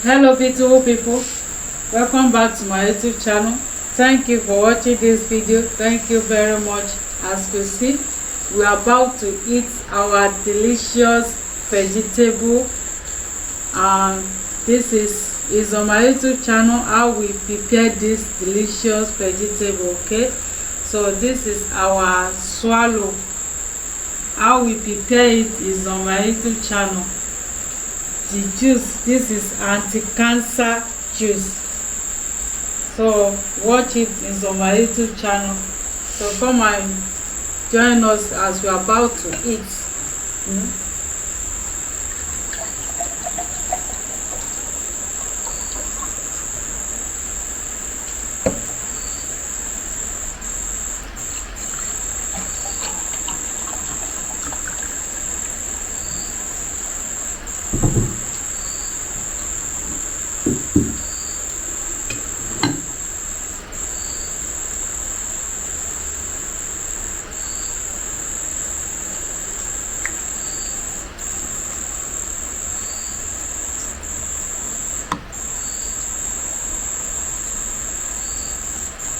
Hello beautiful people, welcome back to my YouTube channel. Thank you for watching this video. Thank you very much. As you see, we are about to eat our delicious vegetable, and this is on my YouTube channel how we prepare this delicious vegetable. Okay, so this is our swallow. How we prepare it is on my YouTube channel. The juice, this is anti-cancer juice, so watch it. Is on my YouTube channel, so come and join us as we are about to eat.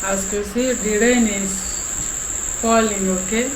As you can see, the rain is falling. Okay,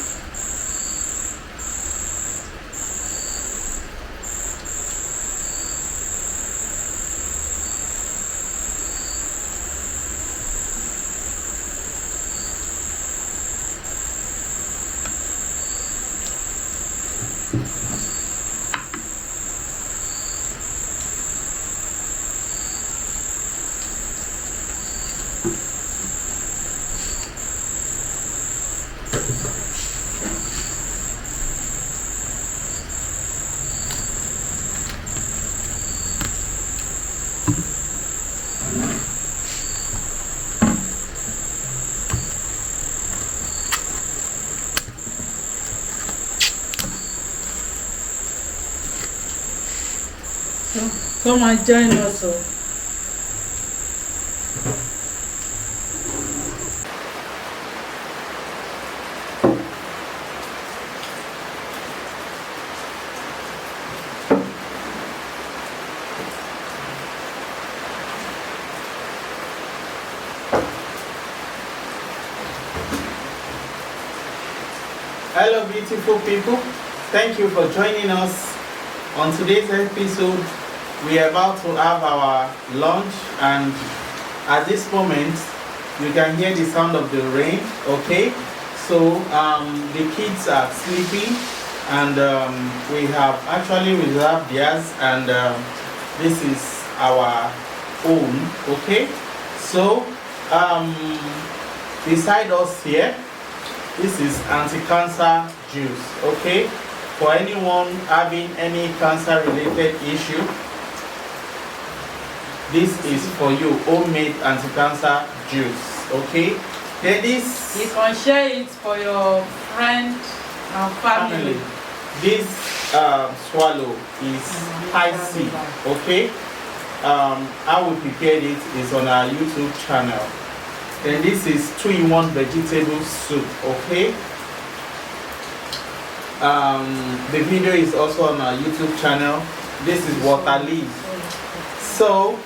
so come and join us. Hello beautiful people, thank you for joining us. On today's episode we are about to have our lunch, and at this moment you can hear the sound of the rain. Okay, so the kids are sleeping, and we have actually reserved theirs, and this is our own. Okay, so beside us here, this is anti-cancer juice. Okay, for anyone having any cancer related issue, this is for you, homemade anti-cancer juice. Okay, then this, You can share it for your friend and family. This swallow is high C. Okay, how we prepared it is on our YouTube channel. Then this is 2-in-1 vegetable soup. Okay, the video is also on our YouTube channel. This is water leaf. So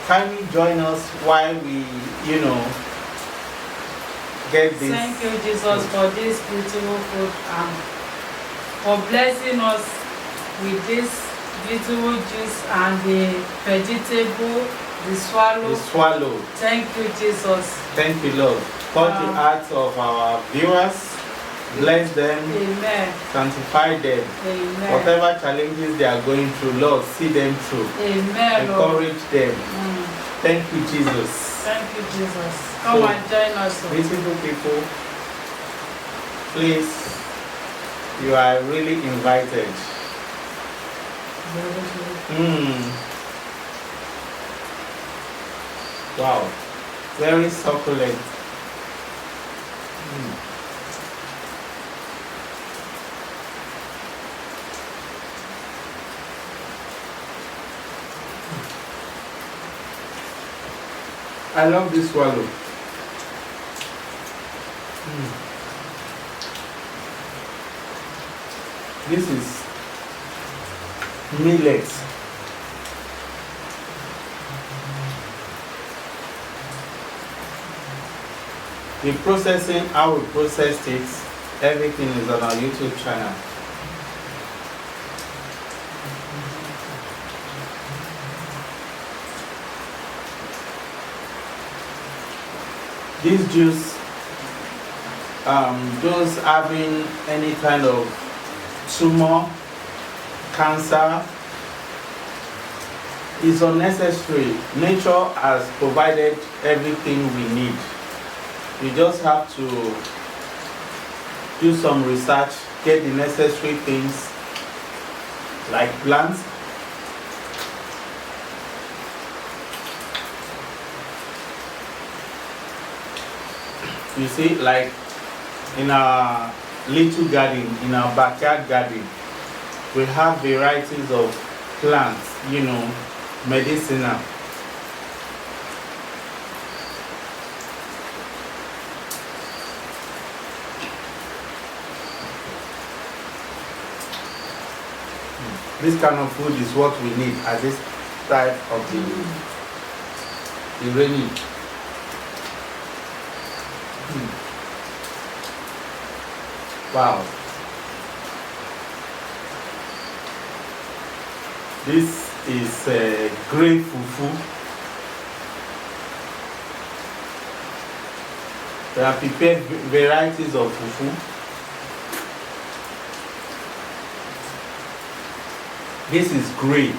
kindly join us while we get this. Thank you, Jesus, for this beautiful food and for blessing us with this beautiful juice and the vegetable, the swallow. Thank you, Jesus. Thank you, Lord. Touch the hearts of our viewers. Bless them. Amen. Sanctify them. Amen. Whatever challenges they are going through, Lord, see them through. Amen. Encourage them. Thank you, Jesus. Thank you, Jesus. Come and join us. Beautiful people, please, you are really invited. Wow, very succulent. I love this swallow. This is millet. The processing, how we processed it, everything is on our YouTube channel. This juice, those having any kind of tumor, cancer, is unnecessary. Nature has provided everything we need. We just have to do some research, get the necessary things like plants. You see, like in our little garden, in our backyard garden, we have varieties of plants, you know, medicinal. This kind of food is what we need at this time of the rainy. Wow. This is great fufu. There are prepared varieties of fufu. This is great.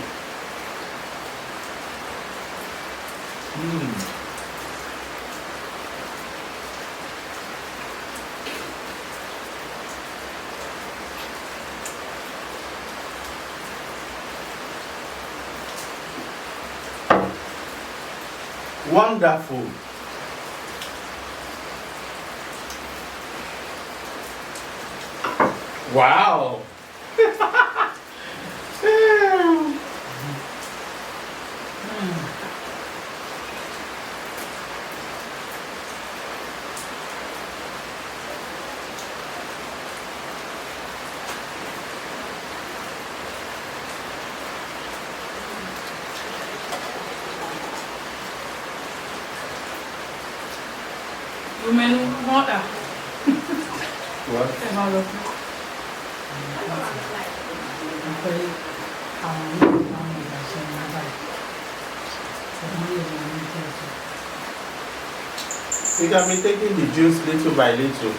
Wonderful. Wow. Women water. What? You can be taking the juice little by little.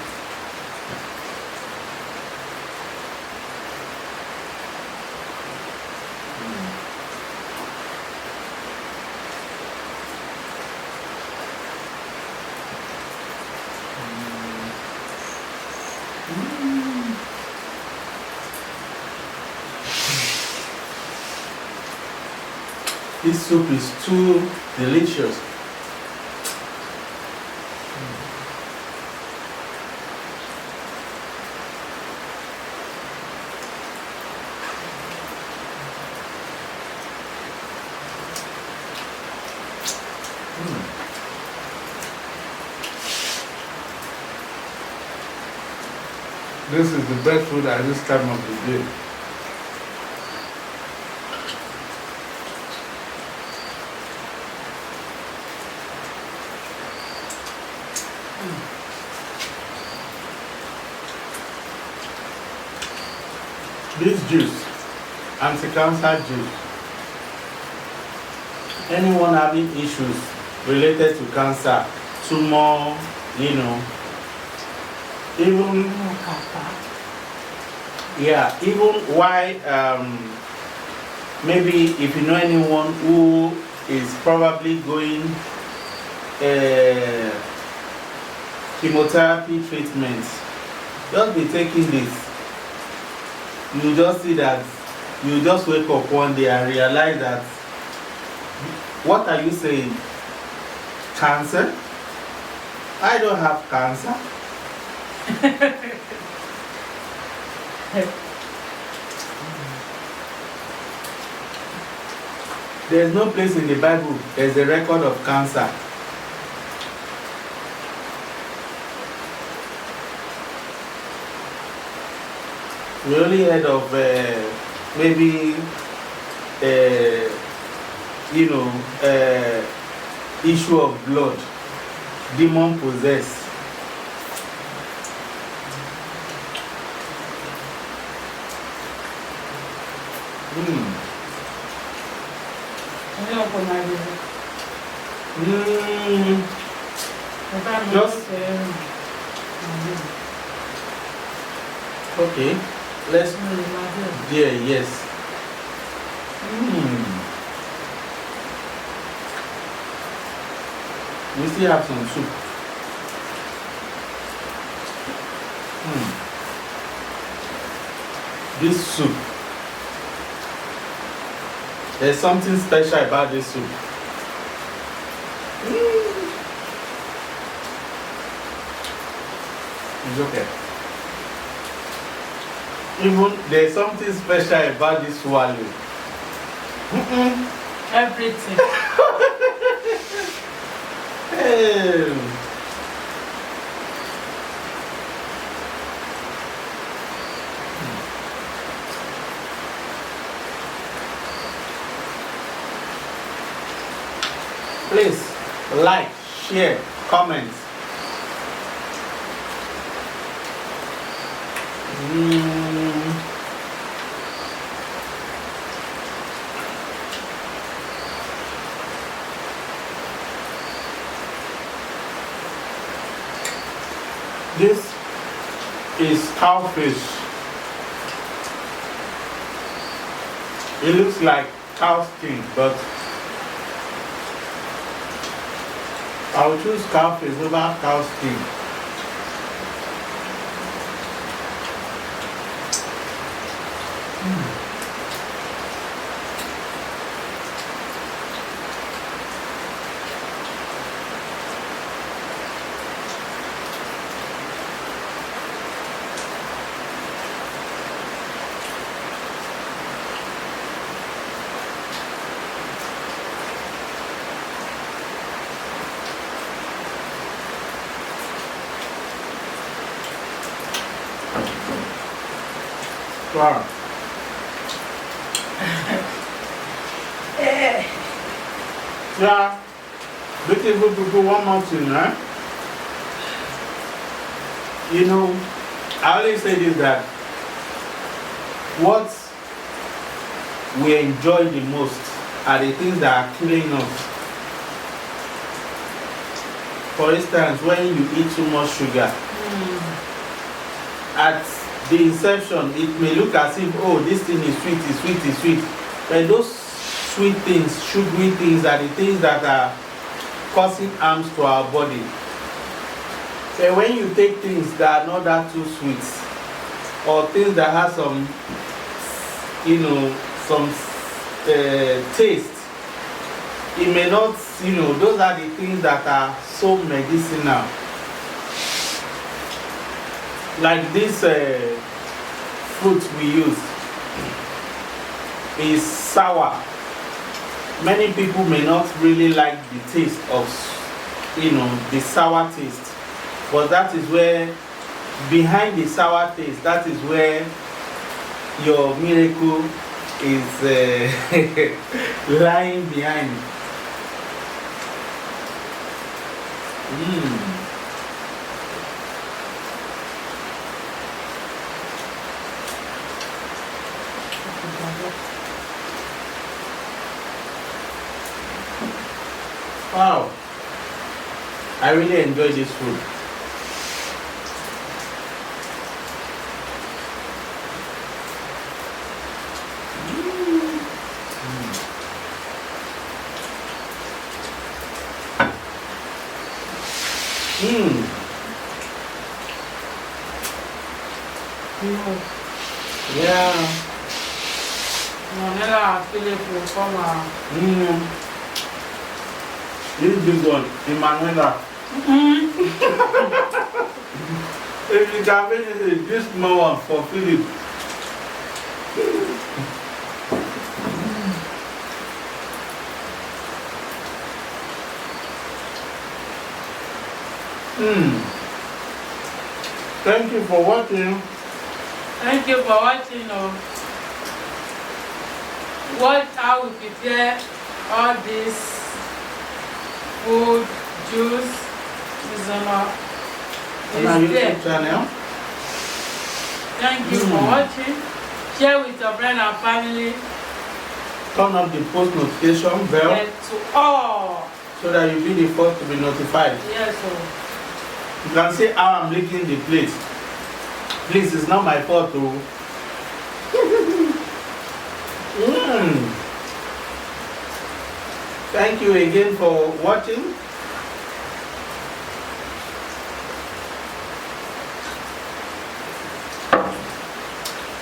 This soup is too delicious. This is the best food at this time of the day. This juice, anti-cancer juice. Anyone having issues related to cancer, tumor, you know, even why maybe if you know anyone who is probably going chemotherapy treatment, just be taking this. You just see that, you just wake up one day and realize that, what are you saying? Cancer? I don't have cancer. There's no place in the Bible there's a record of cancer. We only heard of maybe issue of blood, demon possessed. Mm. Just okay. Let's yeah, yes. We still have some soup. This soup. There's something special about this soup. It's okay. Even there's something special about this swallow. Everything. Hey. Please like, share, comment. This is cowfish. It looks like cow skin, but I'll choose cowfish over cow skin. Wow. Yeah, beautiful people, one more thing, right? You know, I always say this, that what we enjoy the most are the things that are killing us. For instance, when you eat too much sugar, at the inception, it may look as if, oh, this thing is sweet, is sweet, is sweet. But those sweet things, sugary things, are the things that are causing harms to our body. So when you take things that are not that too sweet, or things that have some, you know, some taste, it may not, you know, those are the things that are so medicinal. Like this fruit we use is sour. Many people may not really like the taste of, you know, the sour taste. But that is where, behind the sour taste, that is where your miracle is lying behind. Wow, I really enjoy this food. Yeah. This big one, Emmanuela. If you can finish it, this small one for Philip. Thank you for watching. Thank you for watching. Watch how we prepare all this food, juice, is on our YouTube channel. Thank you for watching. Share with your friend and family. turn up the post notification bell Get to all. so that you'll be the first to be notified. Yes, sir. You can see how I'm licking the plate. Please, it's not my fault though. Thank you again for watching.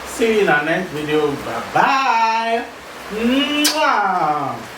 See you in our next video. Bye bye. Mwah.